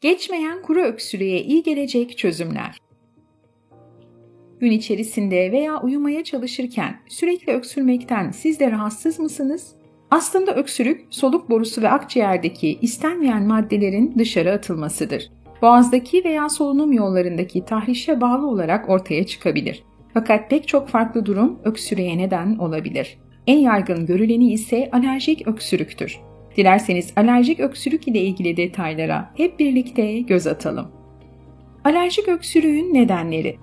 Geçmeyen kuru öksürüğe iyi gelecek çözümler. Gün içerisinde veya uyumaya çalışırken sürekli öksürmekten siz de rahatsız mısınız? Aslında öksürük, soluk borusu ve akciğerdeki istenmeyen maddelerin dışarı atılmasıdır. Boğazdaki veya solunum yollarındaki tahrişe bağlı olarak ortaya çıkabilir. Fakat pek çok farklı durum öksürüğe neden olabilir. En yaygın görüleni ise alerjik öksürüktür. Dilerseniz alerjik öksürük ile ilgili detaylara hep birlikte göz atalım. Alerjik öksürüğün nedenleri.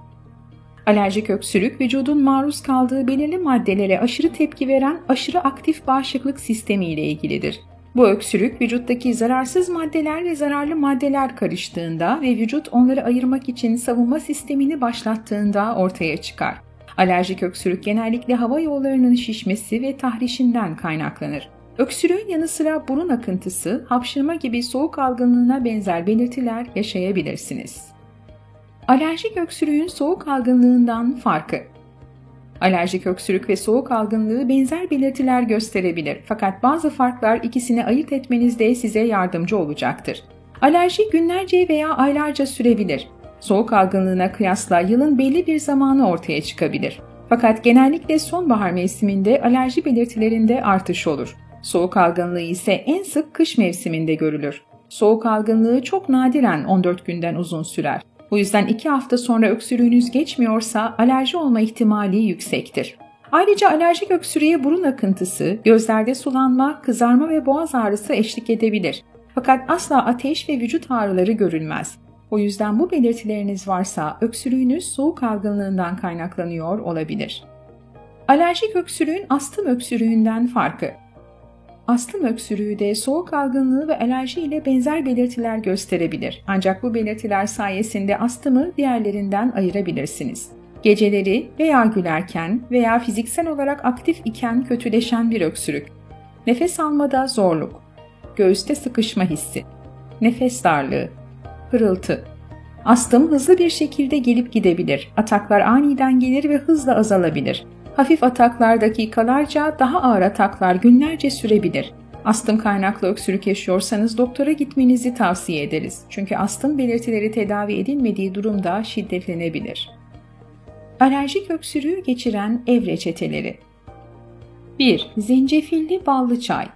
Alerjik öksürük, vücudun maruz kaldığı belirli maddelere aşırı tepki veren aşırı aktif bağışıklık sistemi ile ilgilidir. Bu öksürük, vücuttaki zararsız maddeler ve zararlı maddeler karıştığında ve vücut onları ayırmak için savunma sistemini başlattığında ortaya çıkar. Alerjik öksürük genellikle hava yollarının şişmesi ve tahrişinden kaynaklanır. Öksürüğün yanı sıra burun akıntısı, hapşırma gibi soğuk algınlığına benzer belirtiler yaşayabilirsiniz. Alerjik öksürüğün soğuk algınlığından farkı. Alerjik öksürük ve soğuk algınlığı benzer belirtiler gösterebilir, fakat bazı farklar ikisini ayırt etmenizde size yardımcı olacaktır. Alerji günlerce veya aylarca sürebilir. Soğuk algınlığına kıyasla yılın belli bir zamanı ortaya çıkabilir. Fakat genellikle sonbahar mevsiminde alerji belirtilerinde artış olur. Soğuk algınlığı ise en sık kış mevsiminde görülür. Soğuk algınlığı çok nadiren 14 günden uzun sürer. Bu yüzden 2 hafta sonra öksürüğünüz geçmiyorsa alerji olma ihtimali yüksektir. Ayrıca alerjik öksürüğe burun akıntısı, gözlerde sulanma, kızarma ve boğaz ağrısı eşlik edebilir. Fakat asla ateş ve vücut ağrıları görülmez. O yüzden bu belirtileriniz varsa öksürüğünüz soğuk algınlığından kaynaklanıyor olabilir. Alerjik öksürüğün astım öksürüğünden farkı. Astım öksürüğü de soğuk algınlığı ve alerji ile benzer belirtiler gösterebilir. Ancak bu belirtiler sayesinde astımı diğerlerinden ayırabilirsiniz. Geceleri veya gülerken veya fiziksel olarak aktif iken kötüleşen bir öksürük. Nefes almada zorluk, göğüste sıkışma hissi, nefes darlığı, hırıltı. Astım hızlı bir şekilde gelip gidebilir. Ataklar aniden gelir ve hızla azalabilir. Hafif ataklar dakikalarca, daha ağır ataklar günlerce sürebilir. Astım kaynaklı öksürük yaşıyorsanız doktora gitmenizi tavsiye ederiz. Çünkü astım belirtileri tedavi edilmediği durumda şiddetlenebilir. Alerjik öksürüğü geçiren ev reçeteleri. 1. Zencefilli ballı çay.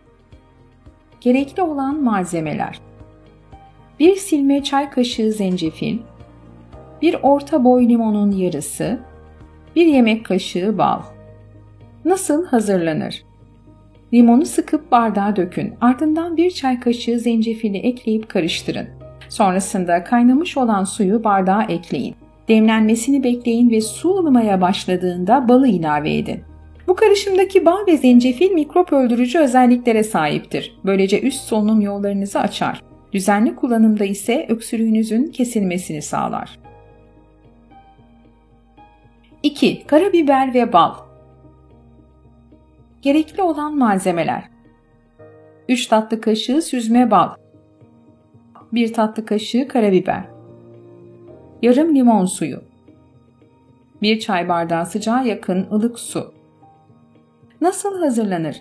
Gerekli olan malzemeler: 1 silme çay kaşığı zencefil, 1 orta boy limonun yarısı, 1 yemek kaşığı bal. Nasıl hazırlanır? Limonu sıkıp bardağa dökün. Ardından 1 çay kaşığı zencefili ekleyip karıştırın. Sonrasında kaynamış olan suyu bardağa ekleyin. Demlenmesini bekleyin ve su ılımaya başladığında balı ilave edin. Bu karışımdaki bal ve zencefil mikrop öldürücü özelliklere sahiptir. Böylece üst solunum yollarınızı açar. Düzenli kullanımda ise öksürüğünüzün kesilmesini sağlar. 2. Karabiber ve bal. Gerekli olan malzemeler: 3 tatlı kaşığı süzme bal, 1 tatlı kaşığı karabiber, yarım limon suyu, 1 çay bardağı sıcağa yakın ılık su. Nasıl hazırlanır?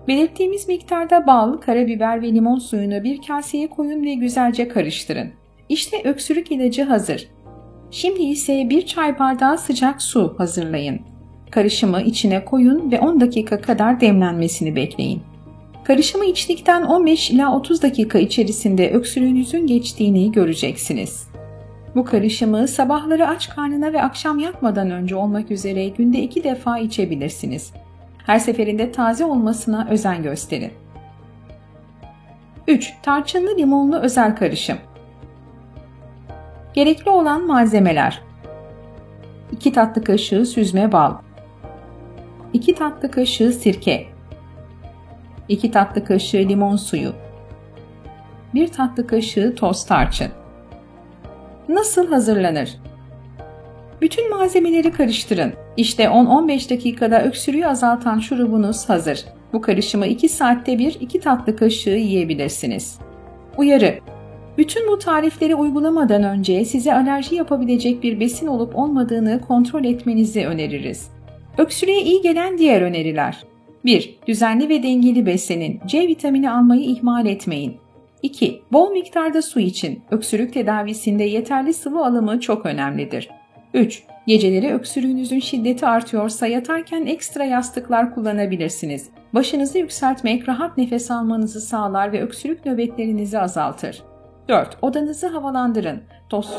Belirttiğimiz miktarda bal, karabiber ve limon suyunu bir kaseye koyun ve güzelce karıştırın. İşte öksürük ilacı hazır. Şimdi ise 1 çay bardağı sıcak su hazırlayın. Karışımı içine koyun ve 10 dakika kadar demlenmesini bekleyin. Karışımı içtikten 15 ila 30 dakika içerisinde öksürüğünüzün geçtiğini göreceksiniz. Bu karışımı sabahları aç karnına ve akşam yatmadan önce olmak üzere günde 2 defa içebilirsiniz. Her seferinde taze olmasına özen gösterin. 3. Tarçınlı limonlu özel karışım. Gerekli olan malzemeler: 2 tatlı kaşığı süzme bal, 2 tatlı kaşığı sirke, 2 tatlı kaşığı limon suyu, 1 tatlı kaşığı toz tarçın. Nasıl hazırlanır? Bütün malzemeleri karıştırın. İşte 10-15 dakikada öksürüğü azaltan şurubunuz hazır. Bu karışımı 2 saatte bir 2 tatlı kaşığı yiyebilirsiniz. Uyarı: bütün bu tarifleri uygulamadan önce size alerji yapabilecek bir besin olup olmadığını kontrol etmenizi öneririz. Öksürüğe iyi gelen diğer öneriler: 1. Düzenli ve dengeli beslenin. C vitamini almayı ihmal etmeyin. 2. Bol miktarda su için. Öksürük tedavisinde yeterli sıvı alımı çok önemlidir. 3. Geceleri öksürüğünüzün şiddeti artıyorsa yatarken ekstra yastıklar kullanabilirsiniz. Başınızı yükseltmek rahat nefes almanızı sağlar ve öksürük nöbetlerinizi azaltır. 4. Odanızı havalandırın. Toz